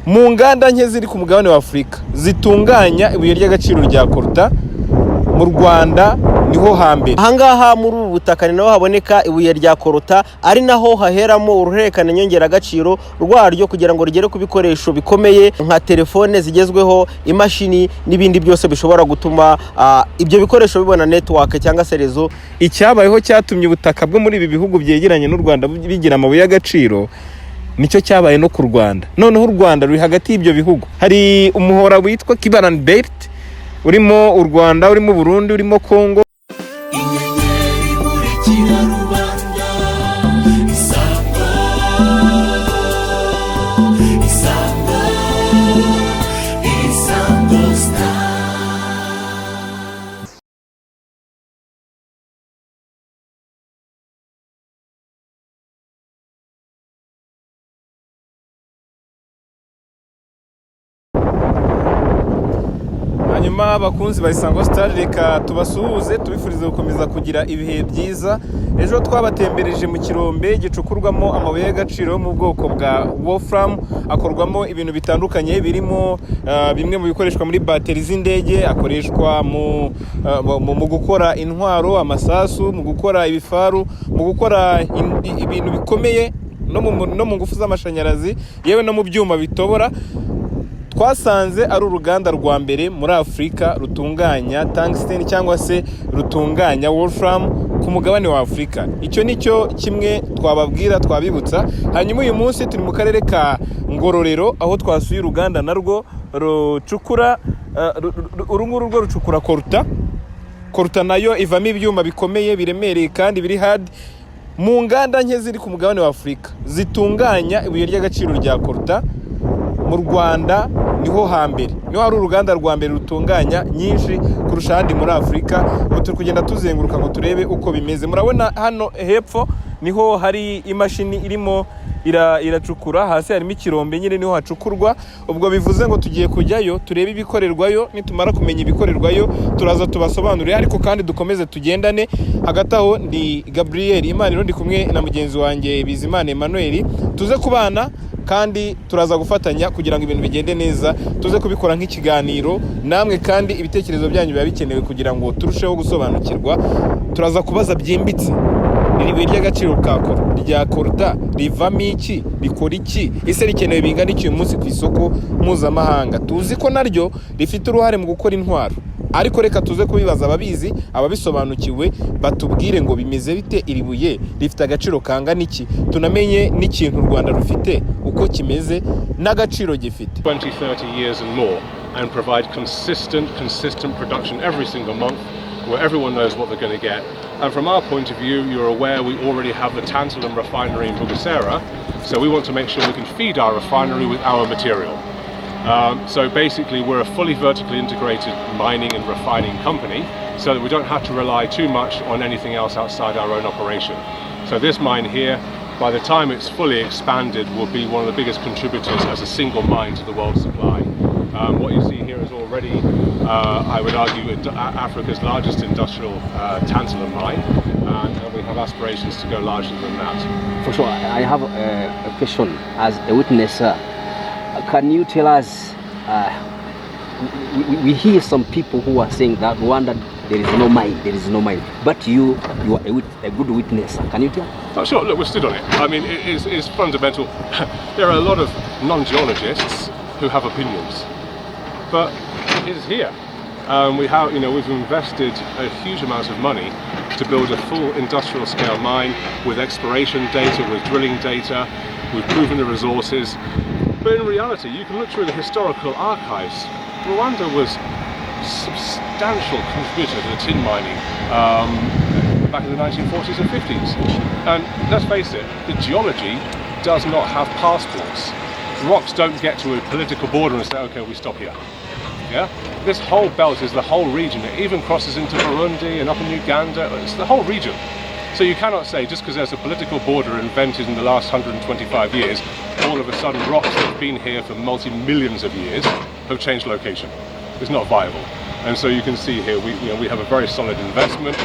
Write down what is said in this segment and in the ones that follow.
mu nganda nke ziri ku mugabane wa Afurika zitunganya ibuye ry'agaciro rya Koruta mu Rwanda niho hambere. Ahangaha muri ubu butaka ni naho haboneka ibuye rya Koruta, ari naho haheramo uruhererekane nyongeragaciro rwaryo kugira ngo rigere ku bikoresho bikomeye nka telefone zigezweho, imashini n'ibindi byose bishobora gutuma ibyo bikoresho bibona network cyangwa se rezo. Icyabayeho cyatumye ubutaka bwo muri ibi bihugu byegeranye n'u Rwanda bigira amabuye y'agaciro nicyo cyabaye no ku Rwanda. Noneho u Rwanda ruri hagati y'ibyo bihugu. Hari umuhora witwa Kibaran Belt urimo u Rwanda, urimo Burundi, urimo Kongo. Hanyuma abakunzi ba Isango Star, reka tubasuhuze tubifurize gukomeza kugira ibihe byiza. Ejo twabatembereje mu kirombe gicukurwamo amabuye y'agaciro mu bwoko bwa wolfram, akorwamo ibintu bitandukanye birimo bimwe mu bikoreshwa muri bateri z'indege, akoreshwa mu gukora intwaro, amasasu, mu gukora ibifaru, mu gukora ibintu bikomeye no mu ngufu z'amashanyarazi, yewe no mu byuma bitobora. Twasanze ari uruganda rwa mbere muri Afurika rutunganya tungsten cyangwa se rutunganya wolfram ku mugabane wa Afurika. Icyo nicyo kimwe twababwira, twabibutsa. Hanyuma uyu munsi turi mu karere ka Ngororero, aho twasuye uruganda narwo rucukura urunguru rwo rucukura Koruta. Koruta nayo ivamo ibyuma bikomeye, biremereye kandi biri hard. Mu nganda nke ziri ku mugabane wa Afurika zitunganya ibuye ry'agaciro rya Koruta mu Rwanda niho hambere. Niho hari uruganda rwa mbere rutunganya nyinshi kurusha ahandi muri Afurika. Ubu turi kugenda tuzenguruka ngo turebe uko bimeze. Murabona hano hepfo niho hari imashini irimo iracukura, hasi harimo ikirombe nyine niho hacukurwa. Ubwo bivuze ngo tugiye kujyayo turebe ibikorerwayo, nitumara kumenya ibikorerwayo turaza tubasobanurire, ariko kandi dukomeze tugendane. Hagati aho ndi Gabriel Imana, ndi kumwe na mugenzi wanjye Bizimana Emmanuel, tuze kubana kandi turaza gufatanya kugira ngo ibintu bigende neza, tuze kubikora nk'ikiganiro namwe, kandi ibitekerezo byanyu biba bikenewe kugira ngo turusheho gusobanukirwa. Turaza kubaza byimbitse ibuye ry'agaciro rya Koruta rivamo iki, rikora iki, ese rikenewe bingana iki uyu munsi ku isoko mpuzamahanga. Tuzi ko naryo rifite uruhare mu gukora intwaro, ariko reka tuze kubibaza ababizi, ababisobanukiwe batubwire ngo bimeze bite, iri buye rifite agaciro kangana iki, tunamenye n'ikintu u Rwanda rufite uko kimeze n'agaciro gifite. 20-30 years and more, and provide consistent production every single month, where everyone knows what they're going to get. And from our point of view, you're aware we already have the tantalum refinery in Bigezweho, so we want to make sure we can feed our refinery with our material. So basically we're a fully vertically integrated mining and refining company, so that we don't have to rely too much on anything else outside our own operation. So this mine here, by the time it's fully expanded, will be one of the biggest contributors as a single mine to the world supply. What you see here is already, I would argue, Africa's largest industrial tantalum mine, and we have aspirations to go larger than that. For sure. I have a question as a witness. Can you tell us, we hear some people who are saying that Rwanda, there is no mine, but you are a good witness. Can you tell? Oh, sure. Look, we've stood on it. I mean, it's fundamental. There are a lot of non-geologists who have opinions, but it is here. We've invested a huge amount of money to build a full industrial scale mine with exploration data, with drilling data. We've proven the resources. But in reality, you can look through the historical archives. Rwanda was a substantial contributor to the tin mining back in the 1940s and 50s. And let's face it, the geology does not have passports. Rocks don't get to a political border and say, okay, we stop here. Yeah? This whole belt is the whole region. It even crosses into Burundi and up in Uganda. It's the whole region. So you cannot say, just because there's a political border invented in the last 125 years, all of a sudden rocks that have been here for multi-millions of years have changed location. It's not viable. And so you can see here, we have a very solid investment.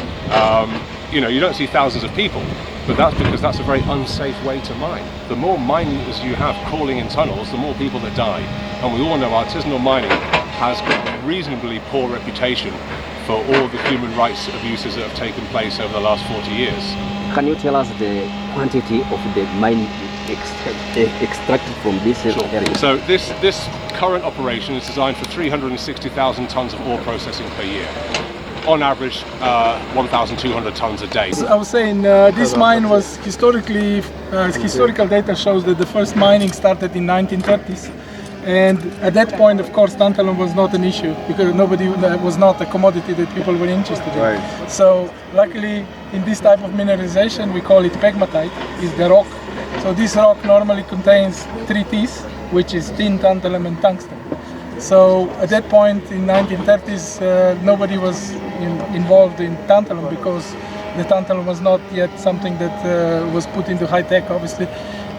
You don't see thousands of people, But that's because that's a very unsafe way to mine. The more miners you have crawling in tunnels, the more people that die. And we all know artisanal mining has got a reasonably poor reputation for all the human rights abuses that have taken place over the last 40 years. Can you tell us the quantity of the mine extracted from this area? So this current operation is designed for 360,000 tons of ore processing per year. On average, 1,200 tons a day. I was saying this mine was historical data shows that the first mining started in 1930s. And at that point, of course, tantalum was not an issue because was not a commodity that people were interested in. Right. So luckily, in this type of mineralization, we call it pegmatite, is the rock. So this rock normally contains 3 T's, which is tin, tantalum, and tungsten. So at that point in 1930s, nobody was involved in tantalum because the tantalum was not yet something that was put into high tech, obviously.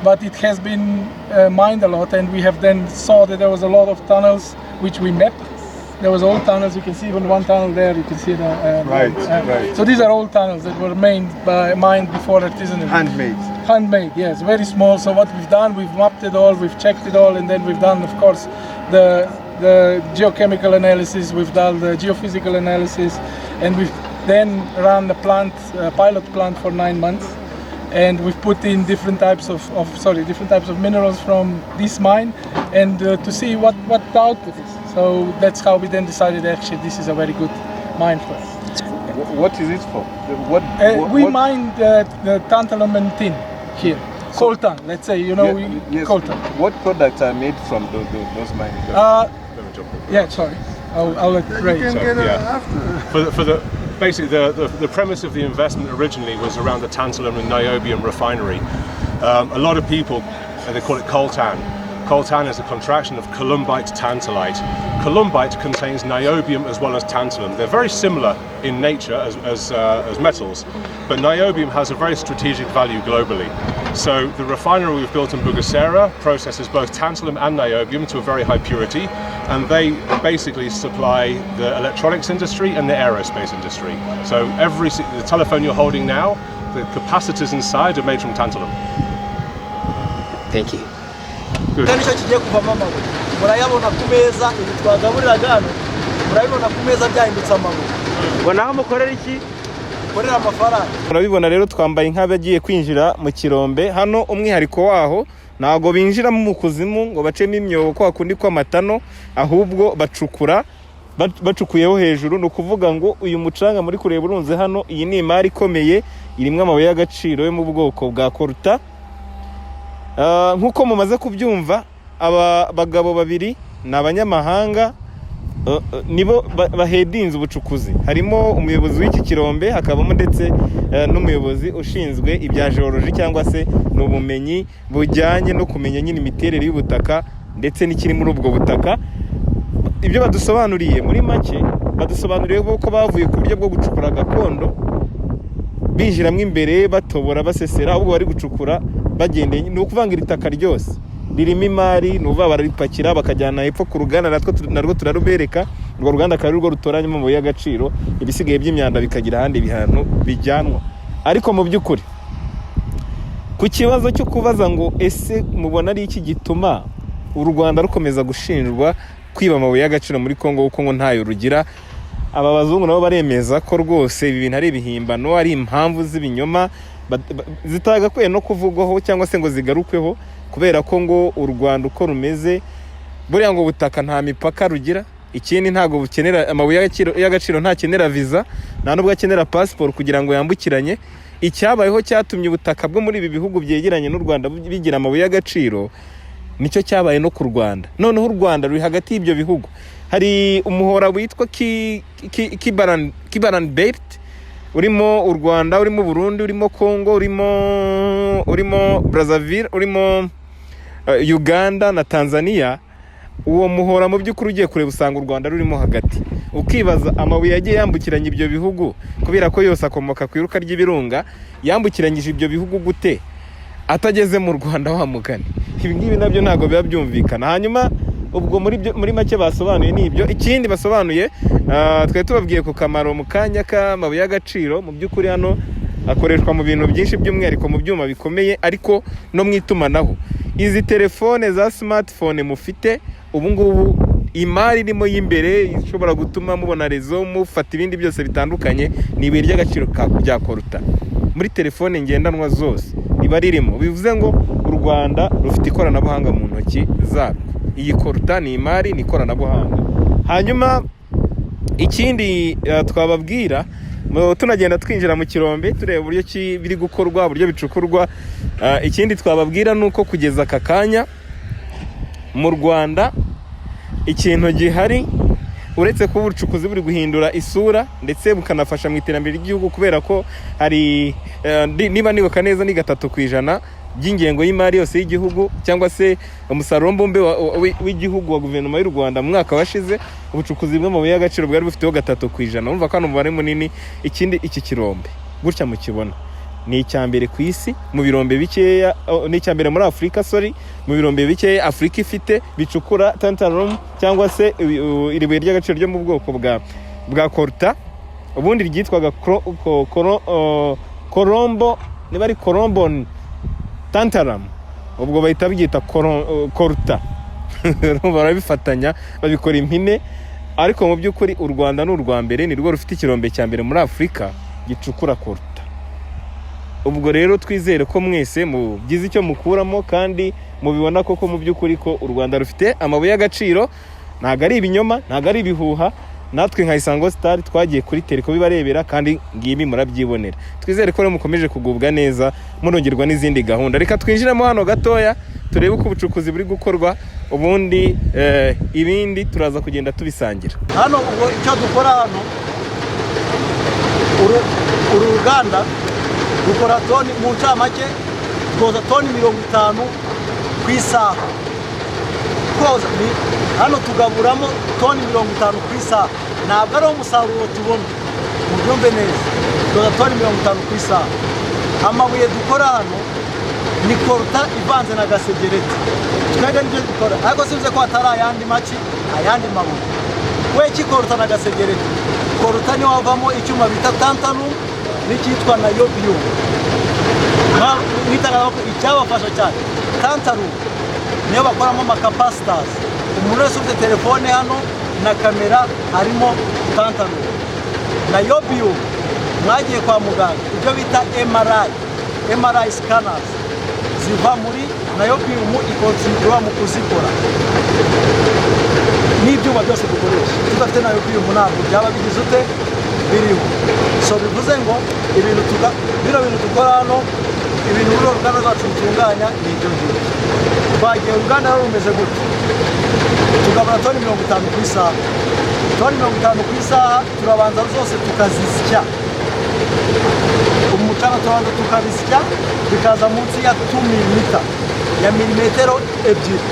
But it has been mined a lot, and we have then saw that there was a lot of tunnels which we mapped. There was old tunnels. You can see even one tunnel there. You can see the Right. So these are old tunnels that were mined before artisanally. Handmade, yes, very small. So what we've done, we've mapped it all, we've checked it all, and then we've done, of course, the geochemical analysis. We've done the geophysical analysis, and we've then run the pilot plant for 9 months. And we've put in different types of minerals from this mine, and to see what the output is. So that's how we then decided actually this is a very good mine for us. What is it for? We mined the tantalum and tin here. Coltan, let's say, yes. coltan. What products are made from those mines? Yeah, sorry. I'll let Ray. Basically, the premise of the investment originally was around the tantalum and niobium refinery. A lot of people, they call it coltan. Coltan is a contraction of columbite tantalite. Columbite contains niobium as well as tantalum. They're very similar in nature as metals, but niobium has a very strategic value globally. So the refinery we've built in Bigezweho processes both tantalum and niobium to a very high purity, and they basically supply the electronics industry and the aerospace industry. So the telephone you're holding now, the capacitors inside are made from tantalum. Thank you. Good. nicyo kigiye kuvamo amabuye murayabona ku meza ibi twagaburiraga hano murabibona ku meza byahindutse amabuye ngo naho mukorera iki korera amafaranga. Murabibona rero twambaye nk'abagiye kwinjira mu kirombe. Hano umwihariko waho ntago binjiramo mu kuzimu ngo bacemo imyobo kwa kundi kw'amatano, ahubwo bacukuyeho hejuru. Ni ukuvuga ngo uyu mucanga muri kureba urunze hano, iyi ni imari ikomeye irimo amabuye y'agaciro yo mu bwoko bwa Koruta. Nk'uko mumaze kubyumva, aba bagabo babiri ni abanyamahanga, nibo bahedinze ubucukuzi. Harimo umuyobozi w'iki kirombe, hakabamo ndetse n'umuyobozi ushinzwe ibya geology cyangwa se n'ubumenyi bujyanye no kumenya nyine imiterere y'ubutaka ndetse n'ikiri muri ubwo butaka. Ibyo badusobanuriye muri make, badusobanuriye ko bavuye ku buryo bwo gucukura gakondo, binjiramo imbere batobora basesera, ahubwo bari gucukura bagendeye. Ni ukuvanga itaka ryose ririmo imari, nuva bararipakira bakajyana hepfo ku ruganda, narwo turarubereka. Urwo ruganda akaba rwo rutoranyamo amabuye y'agaciro, ibisigaye by'imyanda bikagira ahandi bihantu bijyanwa. Ariko mu by'ukuri ku kibazo cyo kubaza ngo ese mubona ari iki gituma u Rwanda rukomeza gushinjwa kwiba amabuye y'agaciro muri Kongo kuko ngo ntayo rugira, aba bazungu nabo baremeza ko rwose ibi bintu ari ibihimbano, ari impamvu z'ibinyoma zitagakwiye no kuvugwaho cyangwa se ngo zigarukweho, kubera ko ngo u Rwanda uko rumeze buriya ngo ubutaka nta mipaka rugira. Ikindi ntago bukenera amabuye y'agaciro, ntakenera visa, nta nubwo akenera passport kugira ngo yambukiranye. Icyabayeho cyatumye ubutaka bwo muri ibi bihugu byegeranye n'u Rwanda bigira amabuye y'agaciro, nicyo cyabaye no ku Rwanda. Noneho u Rwanda ruri hagati y'ibyo bihugu. Hari umuhora witwa Kibaran Belt, urimo u Rwanda, urimo Burundi, urimo Congo, urimo Brazzaville, urimo Uganda na Tanzania. Uwo muhora mu by'ukuri ugiye kureba usanga u Rwanda rurimo hagati. Ukibaza amabuye yagiye yambukiranya ibyo bihugu, kubera ko yose akomoka ku iruka ry'ibirunga, yambukiranyije ibyo bihugu gute atageze mu Rwanda wa mugani? Ibi ngibi nabyo ntago biba byumvikana. Hanyuma ubwo muri make basobanuye nibyo. Ikindi basobanuye, twe tubabwiye ku kamaro mu kanya k'amabuye y'agaciro. Mu by'ukuri hano akoreshwa mu bintu byinshi by'umwihariko mu byuma bikomeye ariko no mu itumanaho. Izi telefone za smartphone mufite ubu ngubu imari irimo y'imbere ishobora gutuma mubona rezo mufata ibindi byose bitandukanye ni ibuye ry'agaciro rya Koruta. Muri telefone ngendanwa zose riba ririmo, bivuze ngo u Rwanda rufite ikoranabuhanga mu ntoki zarwo. Iyi Koruta ni imari, ni ikoranabuhanga. Hanyuma ikindi twababwira tunagenda twinjira mu kirombe tureba uburyo biri gukorwa, uburyo bicukurwa. Ikindi twababwira nuko kugeza aka kanya mu Rwanda ikintu gihari uretse kuba ubucukuzi buri guhindura isura ndetse bukanafasha mu iterambere ry'igihugu, kubera ko hari niba nibuka neza ni 3% by'ingengo y'imari yose y'igihugu cyangwa se umusaruro mbumbe w'igihugu wa guverinoma y'u Rwanda mu mwaka washize, ubucukuzi bw'amabuye y'agaciro bwari bufiteho 3%. Urumva ko umubare munini. Ikindi iki kirombe gutya mukibona ni icyambere ku isi mu birombe bikeya, ni icyambere muri Afrika, mu birombe bikeya Afrika ifite bicukura tantalum cyangwa se iribuye ry'agaciro ryo mu bwoko bwa Koruta. Ubundi ryitwaga Korombo, niba ari Korombon tantalum, ubwo bahita byita Koruta. Barabifatanya babikora impine, ariko mu by'ukuri u Rwanda ni urwa mbere, ni rwo rufite ikirombe cya mbere muri Afrika gicukura Koruta. Ubwo rero twizere ko mwese mugize icyo mukuramo kandi mubibona koko mu by'ukuri ko u Rwanda rufite amabuye y'agaciro, ntago ari ibinyoma, ntago ari ibihuha. Natwe nka Isango Star twagiye kuri Tereko bibarebera kandi ngibi murabyibonera. Twizere ko mukomeje kugubwa neza murongerwa n'izindi gahunda. Reka twinjiremo hano gatoya turebe uko ubucukuzi buri gukorwa, ubundi ibindi turaza kugenda tubisangira. Hano ubwo icyo dukora hano uruganda dukora toni mu ncamake twoza toni 50 ku isaha. Koza hano tugaburamo toni 50 ku isaha, ntabwo ari umusaruro tubona mu byumve neza. Twoza toni 50 ku isaha. Amabuye dukora hano ni Koruta ivanze na Gasegereti. Twega nibyo dukora, ariko sinze ko atari ayandi maki, ayandi mabuye. Weki Koruta na Gasegereti. Koruta ni wavamo icyuma bita tantalum n'icyitwa na yobium. Nitanga icyabafasha cyane tantalum niyo bakoramo capacitors. Umuntu wese ufite telefone hano na kamera harimo tantalum. Na yobium mwagiye kwa muganga ibyo bita MRI scanners ziva muri na yobium ikonsiderwa mu kuzikora. N'ibyuma byose dukoresha tudafite na yobium ntabwo byaba bigize ute biriho. So bivuze ngo ibintu dukora hano, ibintu biro ruganda rwacu rutunganya ni ibyo ngibyo. Twagiye uruganda rumeze gutya, tugabura toni 50 ku isaha. Toni 50 ku isaha turabanza zose tukazisya. Umucanga turabanza tukabisya bikaza munsi ya 2 mm ya milimetero ebyiri.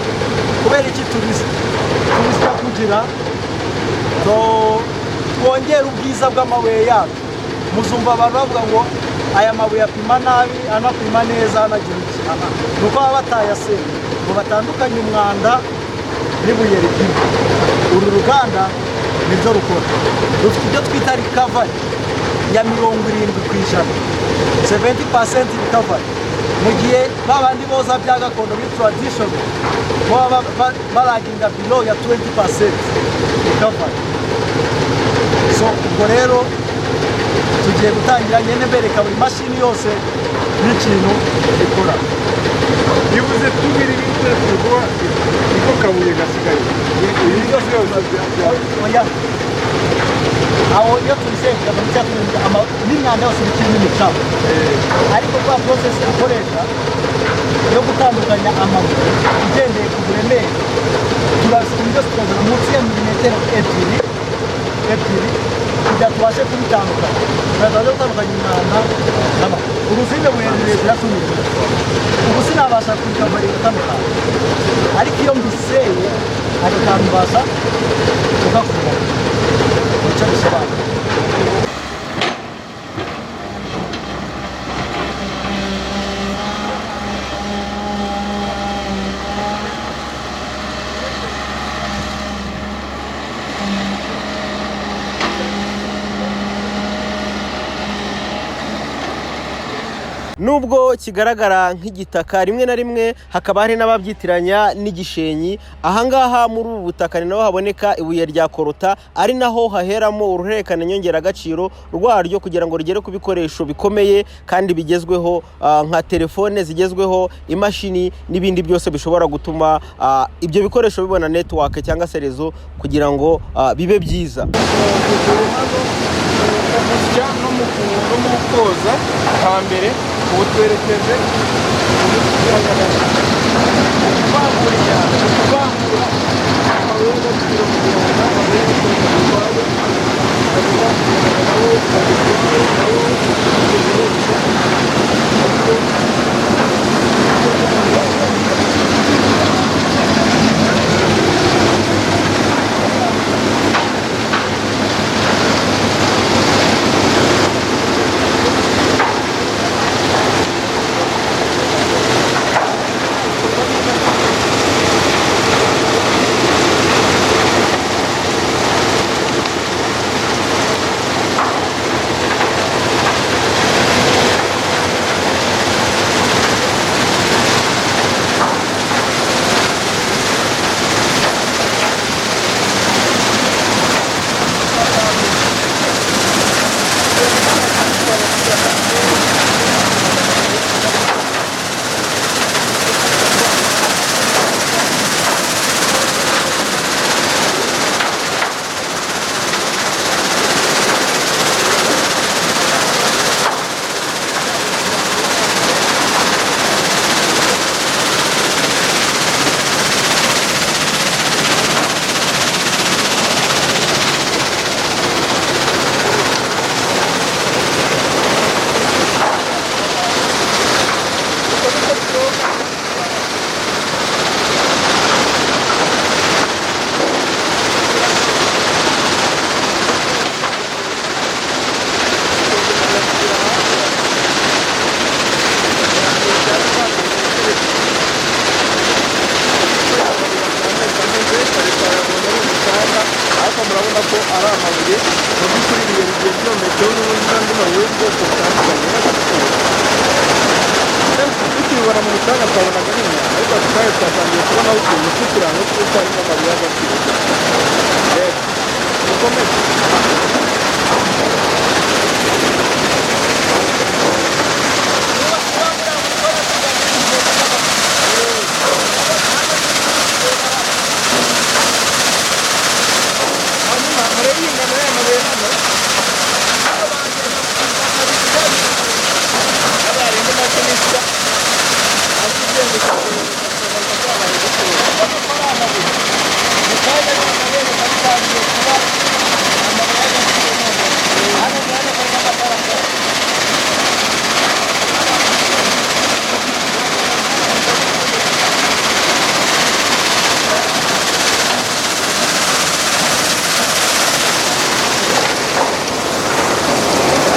Kubera iki tubisya kugira twongera ubwiza bw'amabuye yacu. Muzumva abantu bavuga ngo aya mabuye apima nabi, anapima neza, anagira ikihana. Nuko baba batayasenya ngo batandukanye umwanda n'ibuye ripima. Uru ruganda nibyo rukora. Rufite ibyo twita recovery ya 70%, 70% recovery. Mu gihe babandi boza bya gakondo bi tradition baba baraginga below ya 20% recovery. So ubwo rero tugiye gutangira nyene bereka buri mashini yose n'ikintu ikora. Bivuze tubiri bite kugwa iko kabuye gasigaye. Ibi byose oya aho iyo tubisenga mu cyatu n'imyanda yose bikiri n'imicafu. Ariko kwa process dukoresha yo gutandukanya amabuye igendeye ku buremere turasubira tukazana munsi ya milimetero ebyiri kugira tubashe kubitandukanya. Turaza gutandukanya imyanda n'amabuye. Uruzinga burebure biratumira. Ubu sinabasha kubikavara gutandukanya, ariko iyo mbiseye hari akantu mbasha kugakura. Nicyo bisobanura. nubwo kigaragara nk'igitaka rimwe na rimwe hakaba hari n'ababyitiranya n'igishenyi. Ahangaha muri ubu butaka ni naho haboneka ibuye rya Koruta, ari naho haheramo uruhererekane nyongeragaciro rwaryo kugira ngo rigere ku bikoresho bikomeye kandi bigezweho, nka telefone zigezweho, imashini n'ibindi byose bishobora gutuma ibyo bikoresho bibona network cyangwa se rezo kugira ngo bibe byiza. Gusya no mu koza hambere ubu twerekeje kuvangura amabuye y'agaciro kugira ngo amabuye